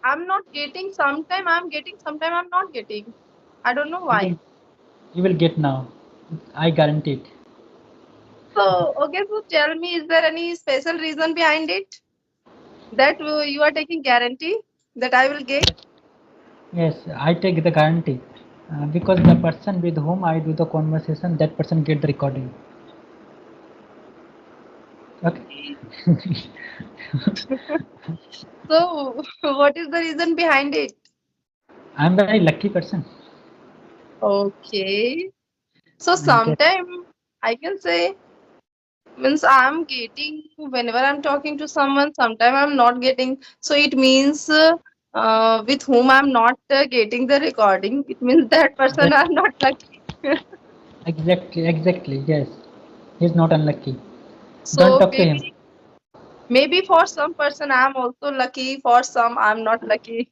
I'm not getting. Sometime I'm getting, sometime I'm not getting. I don't know You why. will you will get now. I guarantee it. So, okay, so tell me, is there any special reason behind it that you are taking guarantee that I will get? Yes, I take the guarantee. Because the person with whom I do the conversation, that person get the recording. Okay. Okay. So, what is the reason behind it? I'm very lucky person. Okay. So, Yes. sometime I can say, means I'm getting whenever I'm talking to someone, sometime I'm not getting. So, it means with whom I'm not getting the recording, it means that person That are not lucky. exactly. Yes. He's not unlucky. Don't So, talk to him. maybe for some person I'm also lucky, for some I'm not lucky.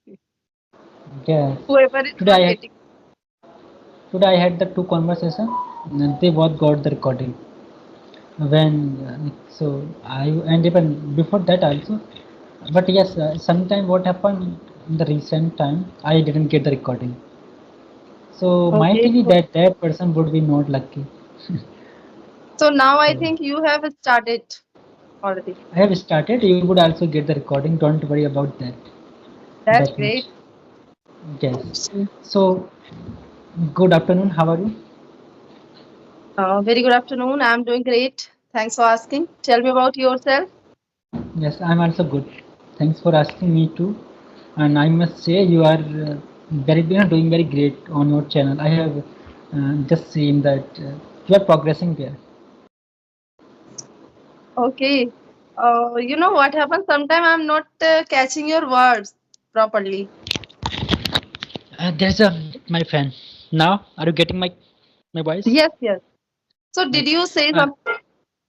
Yes. Whoever is Today not I had getting. today I had the two conversation. And they both got the recording. When so I and even before that also. But yes, sometime what happened in the recent time, I didn't get the recording. So might Okay. be that that person would be not lucky. So now I So think you have started already. I have started. You would also get the recording. Don't worry about that. That's That much. great. Yes. So good afternoon. How are you? Very good afternoon. I'm doing great. Thanks for asking. Tell me about yourself. Yes, I'm also good. Thanks for asking me too. And I must say you are doing very great on your channel. I have just seen that you are progressing there. Okay. You know what happens? Sometimes I'm not catching your words properly. There's a my fan. Now, are you getting my voice? Yes, yes. So did Okay. you say Uh, something?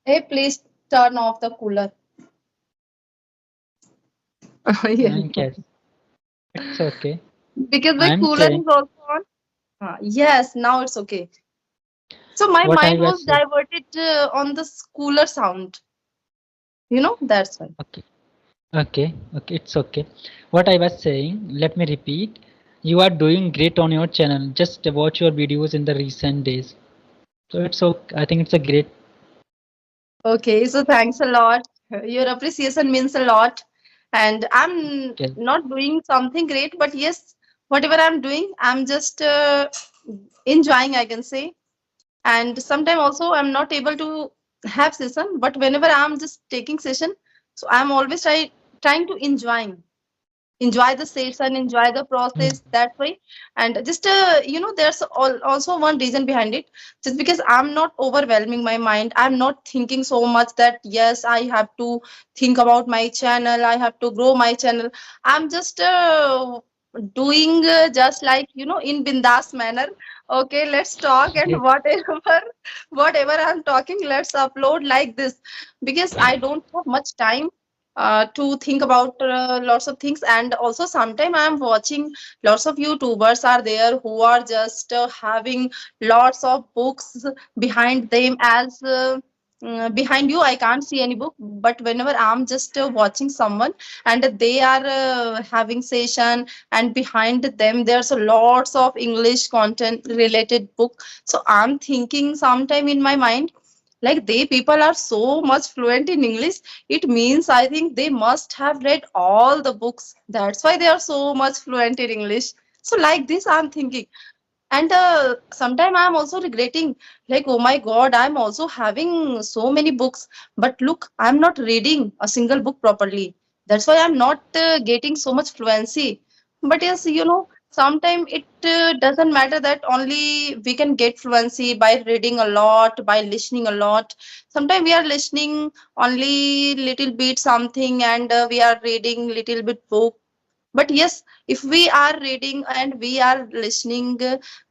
Hey, please turn off the cooler. Yes. yes, it's okay. Because the I'm cooler saying is also on. Yes, now it's okay. So my what I mind was was saying. diverted on the cooler sound. That's why. Okay, okay, it's okay. What I was saying, let me repeat. You are doing great on your channel. Just watch your videos in the recent days. So it's okay. I think it's a great. Okay, so thanks a lot. Your appreciation means a lot. And I'm Yes, not doing something great, but yes, whatever I'm doing, I'm just enjoying, I can say. And sometimes also I'm not able to have session, but whenever I'm just taking session, so I'm always trying to enjoy the session, enjoy the mm, process that way. And just there's also one reason behind it, just because I'm not overwhelming my mind, I'm not thinking so much that yes, I have to think about my channel, I have to grow my channel. I'm just doing just like in bindas manner. Okay, let's talk, and great. whatever I'm talking, let's upload like this, because I don't have much time to think about lots of things. And also sometimes I'm watching lots of YouTubers are there who are just having lots of books behind them, as behind you I can't see any book, but whenever I'm just watching someone and they are having session, and behind them there's a lots of English content related book. So I'm thinking sometime in my mind, like they people are so much fluent in English, it means I think they must have read all the books. That's why they are so much fluent in English. So like this, I'm thinking. And sometimes I'm also regretting, like, oh my God, I'm also having so many books. But look, I'm not reading a single book properly. That's why I'm not getting so much fluency. But yes, sometimes it doesn't matter that only we can get fluency by reading a lot, by listening a lot. Sometimes we are listening only little bit something, and we are reading little bit book. But yes, if we are reading and we are listening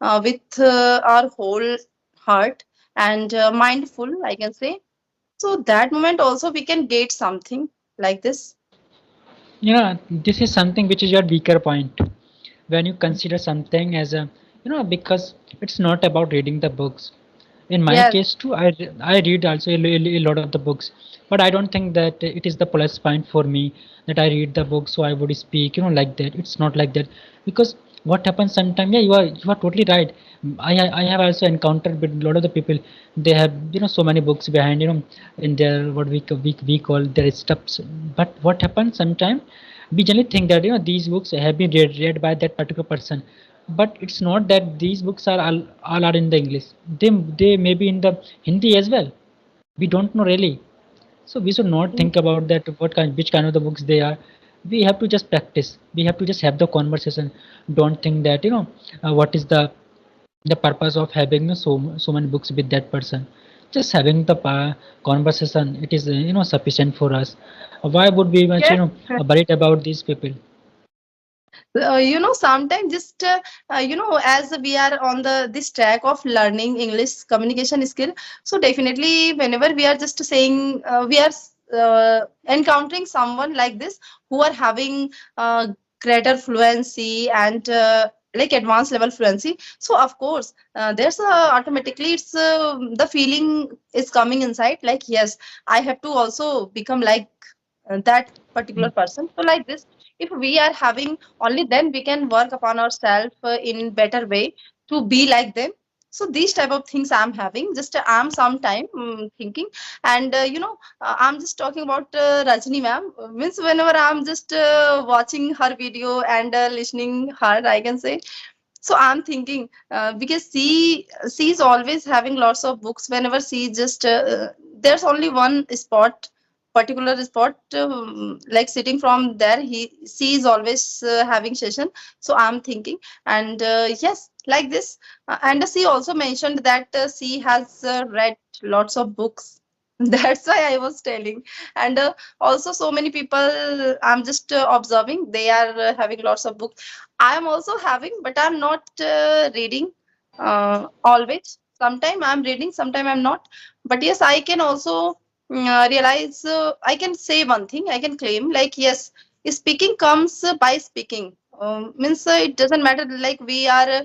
with our whole heart and mindful, I can say, so that moment also we can get something like this. This is something which is your weaker point. When you consider something as a, because it's not about reading the books. In my Yes. case too, I read also a lot of the books, but I don't think that it is the plus point for me that I read the book so I would speak, like that. It's not like that, because what happens sometimes, yeah, you are totally right. I have also encountered with a lot of the people. They have, so many books behind, in their what we call their stuffs. But what happens sometimes, we generally think that, these books have been read by that particular person, but it's not that these books are all are in the English. They may be in the Hindi as well. We don't know really. So we should not think about that what kind which kind of the books they are. We have to just practice. We have to just have the conversation. Don't think that, what is the purpose of having, so many books with that person. Just having the conversation, it is, sufficient for us. Why would we much, Yes. worried about these people? Sometimes just as we are on the this track of learning English communication skill, so definitely whenever we are just saying we are encountering someone like this who are having greater fluency and like advanced level fluency, so of course there's automatically it's the feeling is coming inside like yes, I have to also become like that particular person. So like this, if we are having, only then we can work upon ourselves in better way to be like them. So these type of things I'm having, just I'm sometime thinking. And I'm just talking about Rajni ma'am. Means whenever I'm just watching her video and listening her, I can say, so I'm thinking because she's always having lots of books. Whenever she just there's only one spot, particular spot, like sitting from there, he she is always having session. So I'm thinking, and yes, like this. And she also mentioned that she has read lots of books. That's why I was telling. And also so many people I'm just observing, they are having lots of books. I am also having, but I'm not reading always. Sometime I'm reading, sometime I'm not. But yes, I can also realize, I can say one thing, I can claim like, yes, speaking comes by speaking. Means it doesn't matter like we are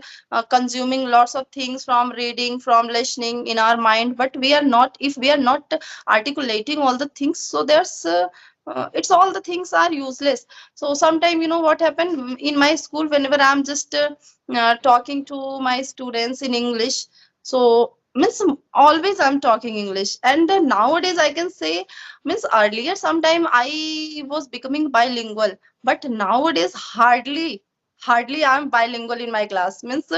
consuming lots of things from reading, from listening in our mind, but we are not, if we are not articulating all the things, so there's it's all the things are useless. So sometime, what happened in my school, whenever I'm just talking to my students in English, so means always I'm talking English. And nowadays I can say, means earlier sometime I was becoming bilingual, but nowadays hardly I'm bilingual in my class. Means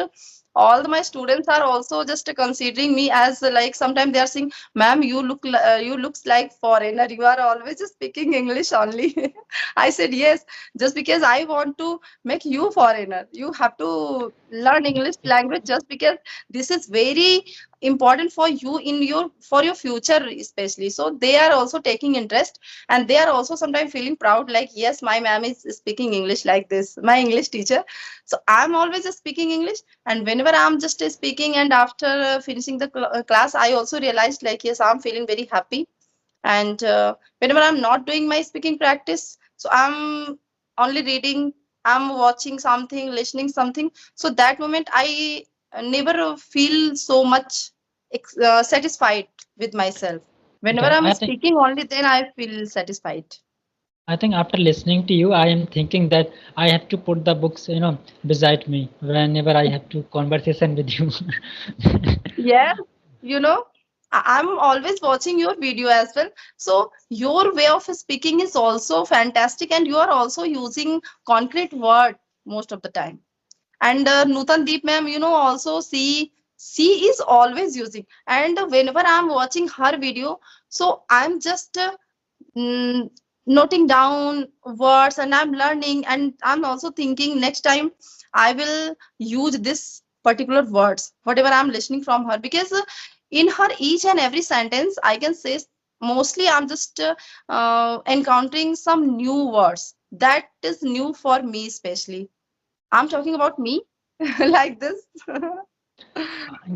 all my students are also just considering me as like, sometimes they are saying, ma'am, you looks like foreigner, you are always speaking English only. I said yes, just because I want to make you foreigner, you have to learn English language, just because this is very important for you in your, for your future especially. So they are also taking interest, and they are also sometimes feeling proud like, yes, my ma'am is speaking English like this, my English teacher. So I'm always speaking English. And whenever I'm just speaking, and after finishing the class, I also realized like, yes, I'm feeling very happy. And whenever I'm not doing my speaking practice, so I'm only reading, I'm watching something, listening something, so that moment I never feel so much satisfied with myself. Whenever Yeah, I'm speaking, only then I feel satisfied. I think after listening to you, I am thinking that I have to put the books, beside me whenever I have to conversation with you. Yeah, you know, I'm always watching your video as well. So your way of speaking is also fantastic, and you are also using concrete word most of the time. And Nutan Deep ma'am, also she is always using. And whenever I'm watching her video, so I'm just mm, noting down words, and I'm learning, and I'm also thinking next time I will use this particular words whatever I'm listening from her, because in her each and every sentence I can say, mostly I'm just encountering some new words that is new for me especially. I'm talking about me like this.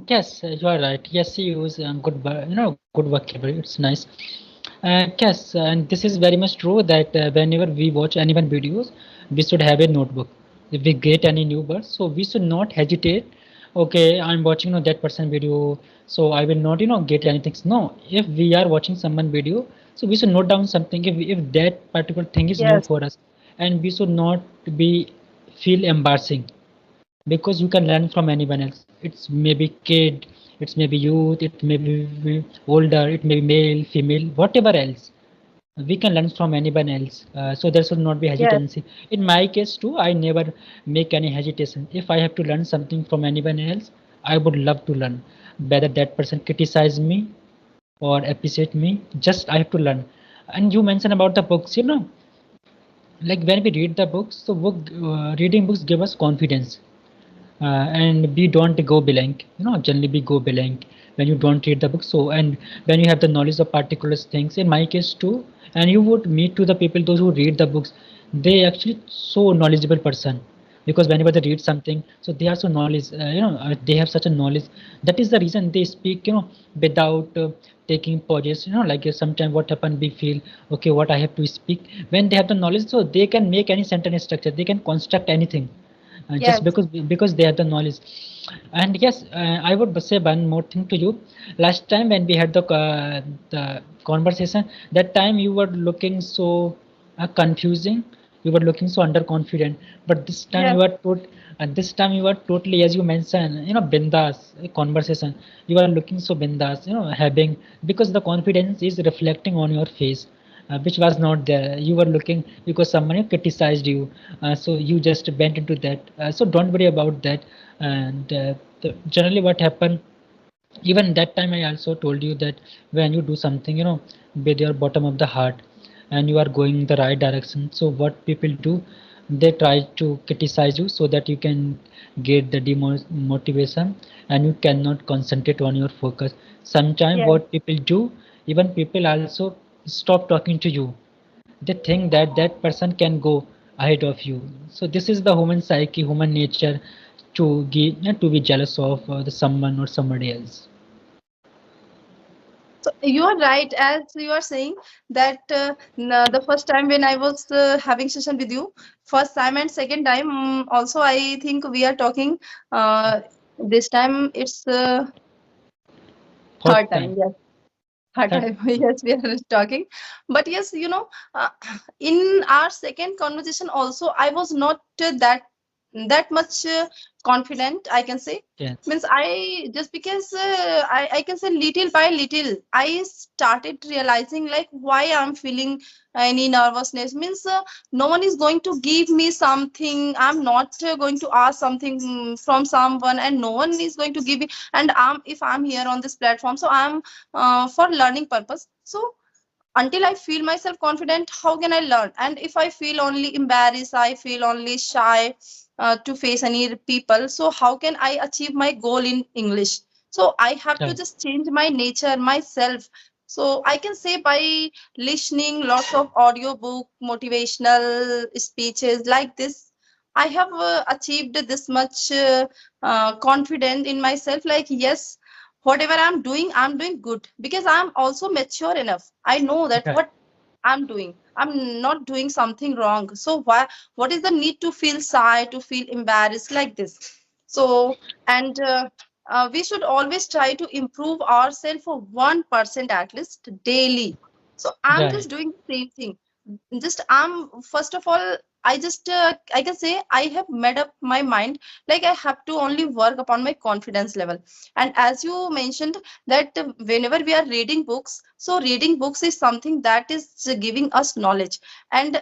Yes, you are right. Yes, you use good, good vocabulary. It's nice. Yes, and this is very much true that whenever we watch any one videos, we should have a notebook. If we get any new words, so we should not hesitate. okay, I'm watching that person video, so I will not get anything. No, if we are watching someone video, so we should note down something. If that particular thing is new Yes, for us, and we should not be feel embarrassing, because you can learn from anyone else. It's maybe kid, it's maybe youth, it may be older, it may be male, female, whatever else. We can learn from anyone else, so there should not be yes, hesitancy. In my case too, I never make any hesitation. If I have to learn something from anyone else, I would love to learn, whether that person criticize me or appreciate me. Just I have to learn. And you mentioned about the books, like when we read the books, so reading books give us confidence, and we don't go blank. Generally we go blank when you don't read the book. So, and when you have the knowledge of particular things, in my case too, and you would meet to the people, those who read the books, they actually so knowledgeable person, because whenever they read something, so they are so knowledge, they have such a knowledge. That is the reason they speak, without taking pauses. Like sometimes what happen, we feel okay, what I have to speak. When they have the knowledge, so they can make any sentence structure, they can construct anything, just yes, because they have the knowledge. And yes, I would say one more thing to you. Last time when we had the conversation, that time you were looking so confusing, you were looking so underconfident, but this time yes, you are this time you are totally, as you mentioned, bindas conversation. You are looking so bindas, having, because the confidence is reflecting on your face, which was not there. You were looking because someone criticized you, so you just went into that. So don't worry about that. And generally, what happened, even that time I also told you that when you do something, with your bottom of the heart, and you are going in the right direction, so what people do, they try to criticize you so that you can get the demotivation, and you cannot concentrate on your focus. Sometimes yes. what people do, even people also stop talking to you. They think that that person can go ahead of you. So this is the human psyche, human nature, to to be jealous of the someone or somebody else. So you are right, as you are saying that the first time when I was having session with you, first time and second time, also I think we are talking. This time it's Fourth third time. time. Yes, third That time. Yes, we are talking. But yes, uh, in our second conversation also, I was not that much confident, I can say. yes, Means I just because I can say little by little I started realizing like why I'm feeling any nervousness. Means no one is going to give me something. I'm not going to ask something from someone, and no one is going to give me. And if I'm here on this platform, so I'm for learning purpose. So until I feel myself confident, how can I learn? And if I feel only embarrassed, I feel only shy to face any people, so how can I achieve my goal in English? So I have to right, just change my nature, myself. So I can say by listening lots of audiobook, motivational speeches like this, I have achieved this much confidence in myself. Like yes, whatever I'm doing good because I'm also mature enough. I know that right, what I'm doing, I'm not doing something wrong. So what is the need to feel shy, to feel embarrassed like this? So and we should always try to improve ourselves for 1% at least daily. So I'm right, just doing the same thing. Just I'm first of all, I just I can say I have made up my mind, like I have to only work upon my confidence level. And as you mentioned that whenever we are reading books, so reading books is something that is giving us knowledge. And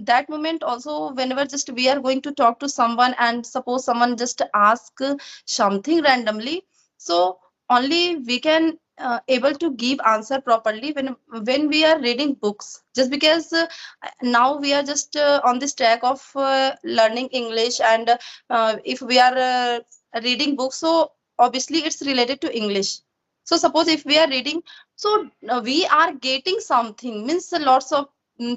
that moment also, whenever just we are going to talk to someone and suppose someone just ask something randomly, so only we can able to give answer properly when we are reading books. Just because now we are just on this track of learning English, and if we are reading books, so obviously it's related to English. So suppose if we are reading, so we are getting something, means lots of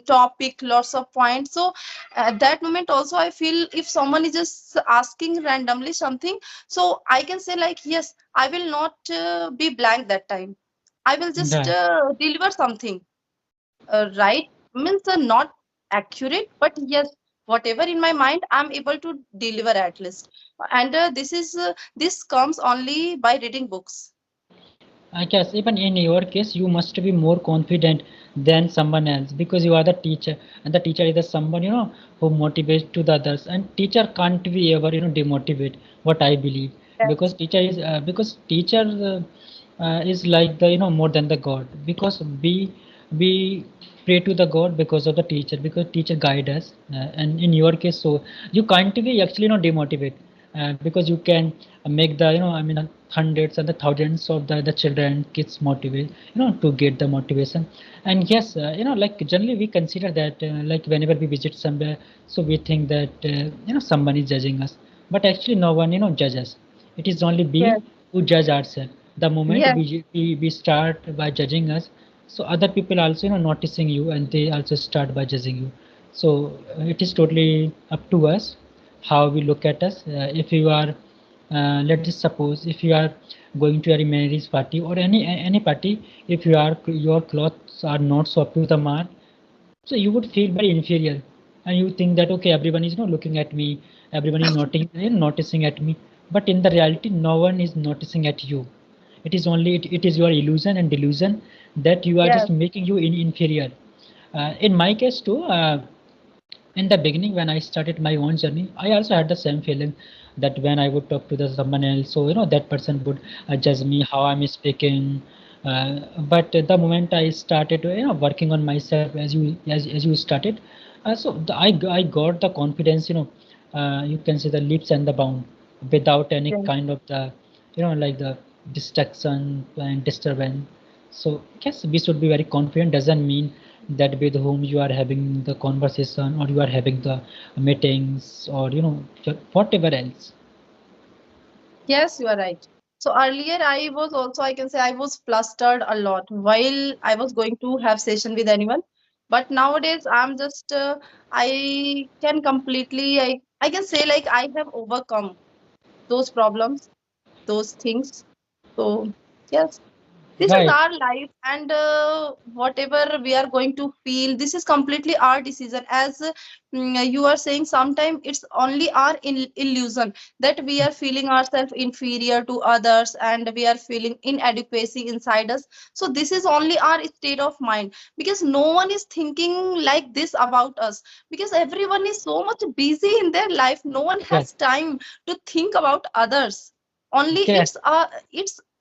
topic, lots of points. So at that moment also I feel if someone is just asking randomly something, so I can say like yes, I will not be blank that time. I will just right, deliver something right, means not accurate, but yes, whatever in my mind, I'm able to deliver at least. And this comes only by reading books. I guess even in your case, you must be more confident than someone else because you are the teacher, and the teacher is the someone who motivates to the others. And teacher can't be ever demotivate. What I believe, because Yes. teacher is like the more than the God, because we pray to the God because of the teacher, because teacher guide us, and in your case, so you can't be actually not demotivate, because you can make the I mean hundreds and the thousands of the children kids motivate to get the motivation. And yes, like generally we consider that like whenever we visit somewhere, so we think that someone is judging us, but actually no one judges. It is only we Yes. who judge ourselves. The moment Yes. we start by judging us, so other people also noticing you, and they also start by judging you. So it is totally up to us how we look at us. If you are let's just suppose if you are going to a marriage party or any party, if your clothes are not so up to the mark, so you would feel very inferior, and you think that okay, everyone is looking at me, everyone is noticing at me. But in the reality, no one is noticing at you. It is only it is your illusion and delusion that you are just Yes. making you inferior. In my case too, in the beginning when I started my own journey, I also had the same feeling that when I would talk to the someone else, so that person would judge me how I'm speaking. But the moment I started working on myself, as you started, I got the confidence, you can say the leaps and the bound, without any Yes. kind of the like the distraction and disturbance. So yes, we should be very confident. Doesn't mean that with whom you are having the conversation, or you are having the meetings, or whatever else. Yes, you are right. So earlier I was also, I can say I was flustered a lot while I was going to have session with anyone. But nowadays I'm just I can completely I can say like I have overcome those problems, those things. So yes, this is Right. our life, and whatever we are going to feel, this is completely our decision. As you are saying, sometimes it's only our illusion that we are feeling ourselves inferior to others, and we are feeling inadequacy inside us. So this is only our state of mind, because no one is thinking like this about us, because everyone is so much busy in their life, no one Yes. has time to think about others. Only Yes. it's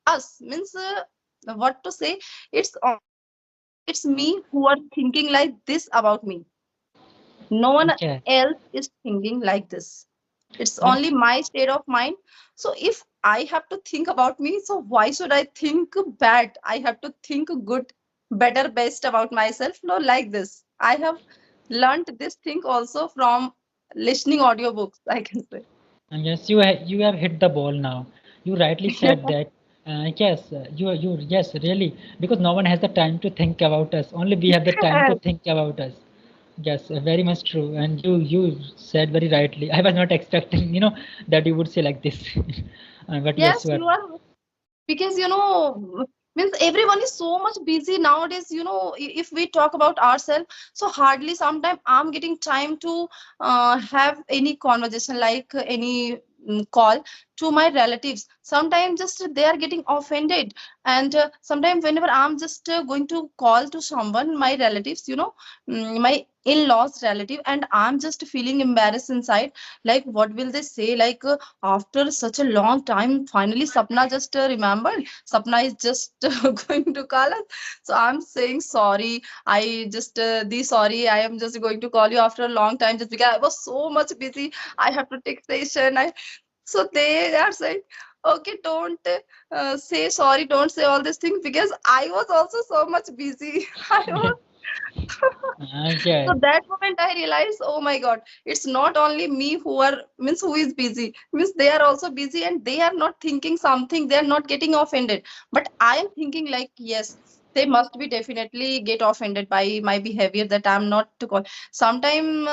us, means what to say, it's me who are thinking like this about me. No one Yes. else is thinking like this. It's And only my state of mind. So if I have to think about me, so why should I think bad? I have to think good, better, best about myself. No, like this I have learned this thing also from listening audiobooks, I can say. yes, you have hit the ball now. You rightly said that. Yes, you yes, really, because no one has the time to think about us. Only we have the time to think about us. Yes, very much true. And you said very rightly. I was not expecting, that you would say like this. But yes, Yes, you are. you are, because means everyone is so much busy nowadays. If we talk about ourselves, so hardly sometime I'm getting time to have any conversation, like any call to my relatives. Sometimes just they are getting offended, and sometimes whenever I'm just going to call to someone, my relatives, my in-laws relative, and I'm just feeling embarrassed inside, like what will they say, like after such a long time, finally Sapna just remembered. Sapna is just going to call us. So I'm saying sorry. I just the sorry. I am just going to call you after a long time, just because I was so much busy. I have to take station. So they are saying, okay, don't say sorry. Don't say all these things, because I was also so much busy. I was. Yes, So that moment I realized, oh my God, it's not only me who are, means who is busy, means they are also busy, and they are not thinking something, they are not getting offended. But I am thinking like, yes, they must be definitely get offended by my behavior, that I'm not to call. Sometime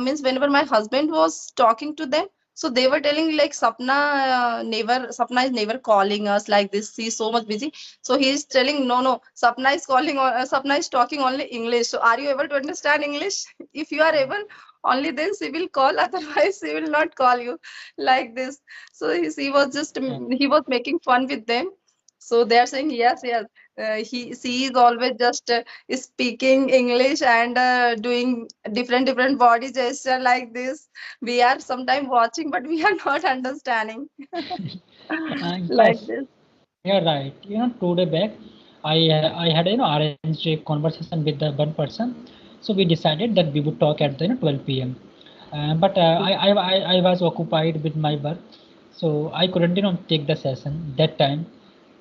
means whenever my husband was talking to them, so they were telling like Sapna is never calling us like this. She's so much busy. So he is telling, no, no, Sapna is talking only English. So are you able to understand English? If you are able, only then she will call, otherwise she will not call you, like this. So he was just Yeah. he was making fun with them. So they are saying yes, yes, she is always just speaking English and doing different body gesture like this. We are sometimes watching, but we are not understanding. Like Yes, this. you're right. Today back, I had arranged a conversation with the one person. So we decided that we would talk at the 12 p.m. But I was occupied with my work, so I couldn't take the session that time.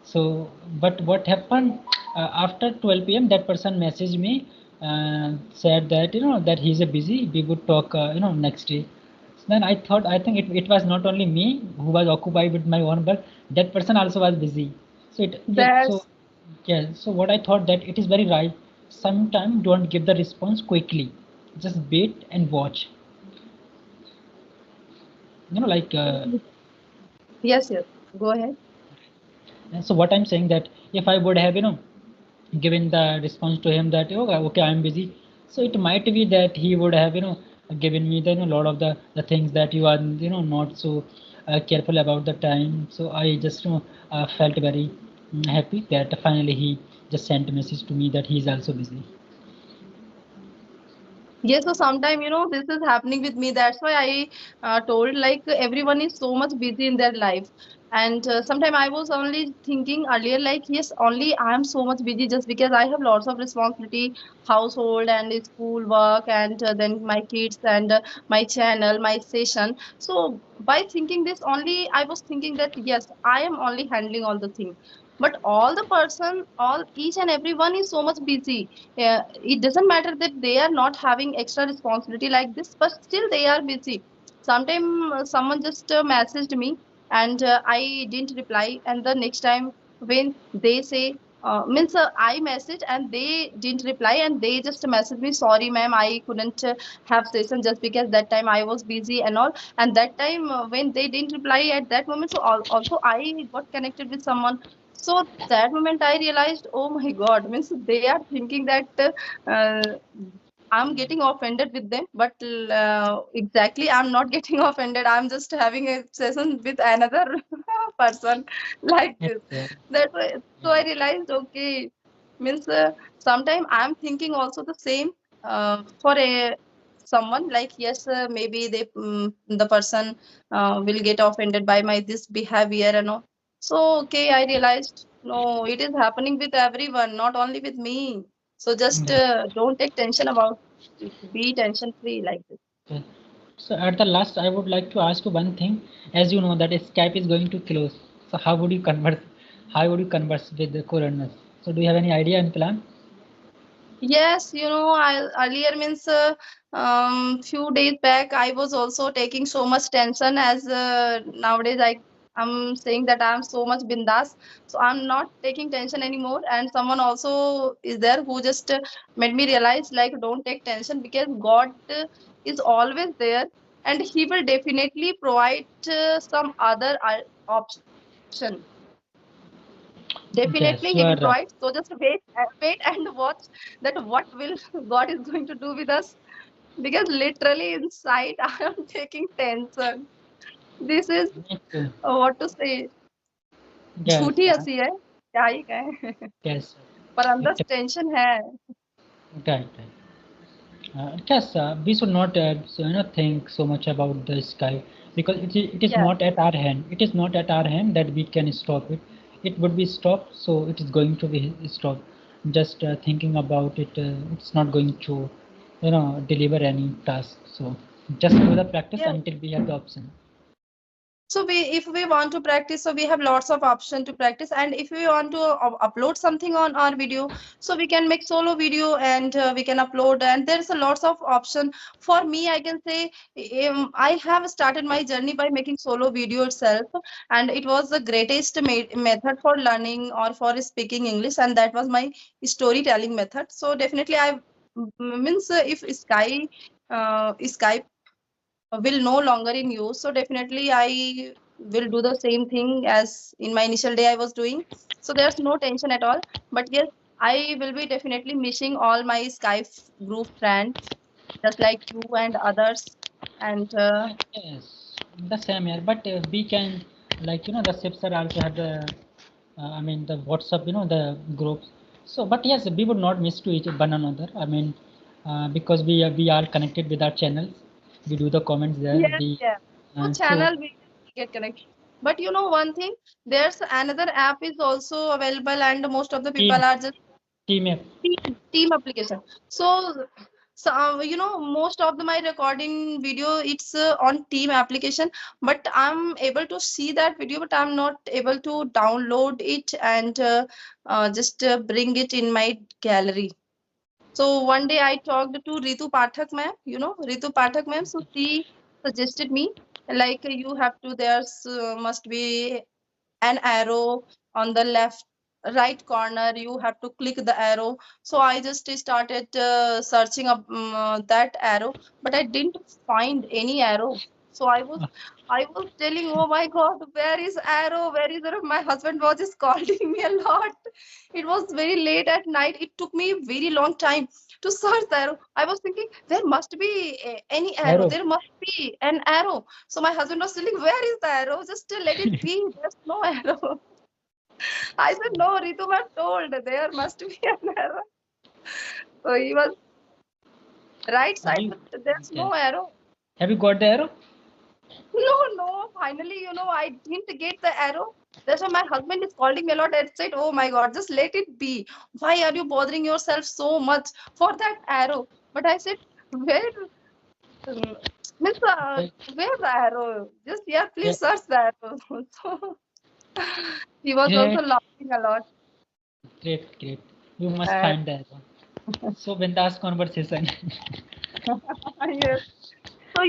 So, but what happened after 12 p.m. That person messaged me and said that that he's a busy. We would talk next day. Then I think it was not only me who was occupied with my own work. That person also was busy. So That's so what I thought that it is very right. Sometimes don't give the response quickly. Just wait and watch. Like yes, yes. Go ahead. so what I'm saying that if I would have given the response to him that okay, I'm busy, so it might be that he would have given me the lot of the things that you are not so careful about the time. So I just felt very happy that finally he just sent a message to me that he's also busy. Yes, so sometime, this is happening with me. That's why I told like everyone is so much busy in their life. And sometime I was only thinking earlier, like, yes, only I am so much busy just because I have lots of responsibility, household and school work, and then my kids and my channel, my session. So by thinking this only, I was thinking that, yes, I am only handling all the things. But all the person, all each and everyone is so much busy. It doesn't matter that they are not having extra responsibility like this, but still they are busy. Sometimes someone just messaged me and I didn't reply, and the next time when they say means I messaged and they didn't reply, and they just messaged me, sorry ma'am, I couldn't have session just because that time I was busy and all. And that time when they didn't reply at that moment, so also I got connected with someone. So that moment I realized, oh my god, means they are thinking that uh, I'm getting offended with them, but exactly I'm not getting offended. I'm just having a session with another person, like Yes, this. That way, so I realized, okay, means sometime I'm thinking also the same for a someone, like, yes, maybe the person will get offended by my this behavior and all. So okay, I realized, no, it is happening with everyone, not only with me. So just yes. don't take tension about it. Be tension free, like this. Okay. So at the last, I would like to ask you one thing. As you know that Skype is going to close, so how would you converse? How would you converse with the coroners? So do you have any idea and plan? Yes, I earlier means few days back I was also taking so much tension, as nowadays I'm saying that I'm so much bindas, so I'm not taking tension anymore. And someone also is there who just made me realize, like, don't take tension because God is always there, and He will definitely provide some other option. Yes, Definitely, you he are will right. provide. So just wait and watch that what will God is going to do with us. Because literally inside, I am taking tension. This is Me too. what to say. Yes, झूठी हंसी है क्या ही कहें yes. पर अंदर It, tension है. right, right. Yes, we should not think so much about the sky because it is Yes. not at our hand. It is not at our hand that we can stop it. It would be stopped, so it is going to be stopped. Just thinking about it, it's not going to, deliver any task. So just do the practice Yes. until we have the option. So if we want to practice, so we have lots of option to practice. And if we want to upload something on our video, so we can make solo video and we can upload. And there's a lots of option. For me, I can say I have started my journey by making solo video itself, and it was the greatest method for learning or for speaking English, and that was my storytelling method. So definitely, means if Skype will no longer in use, so definitely I will do the same thing as in my initial day I was doing. So there's no tension at all. But yes, I will be definitely missing all my Skype group friends. just like you and others. And Yes, the same here. But we can, like, the ships are also have the, I mean, the WhatsApp, the groups. So, but yes, we would not miss to each one another. I mean, because we are connected with our channels. We do the comments there. yes, yes. So So channel we get connected. But you know one thing, there's another app is also available, and most of the team people are just team app. team application. So most of my recording video it's on team application, but I'm able to see that video, but I'm not able to download it and just bring it in my gallery. So one day I talked to Ritu Pathak ma'am, Ritu Pathak ma'am. So she suggested me like you have to there's must be an arrow on the left right corner, you have to click the arrow. So I just started searching up that arrow, but I didn't find any arrow. So I was telling, oh my god, where is arrow, where is arrow? My husband was just scolding me a lot. It was very late at night, it took me very long time to search the arrow. I was thinking there must be any arrow, Arrow. there must be an arrow. So my husband was telling, where is the arrow? Just let it be. There's no arrow. I said, no, Ritu was told there must be an arrow. So he was right Have side, you? but there's Yes. no arrow. Have you got the arrow? No, no. Finally, I didn't get the arrow. That's why my husband is calling me a lot and said, oh my God, just let it be. Why are you bothering yourself so much for that arrow? But I said, where, um, means, Okay. where the arrow? Just, yeah, Yeah. please search the arrow. So he was also Great, laughing a lot. great, great. You must And find the arrow. So bindas conversation. yes. So,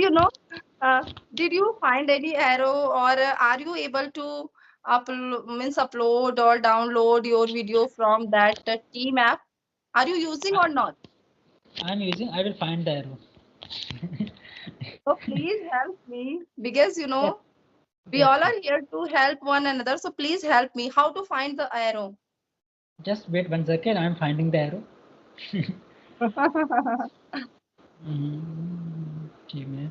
uh, did you find any arrow, or are you able to upload or download your video from that team app? Are you using I, or not? I'm using. I will find the arrow. So please help me, because Yes, we yes, all yes. are here to help one another. So please help me. How to find the arrow? Just wait 1 second. I'm finding the arrow. Okay, man.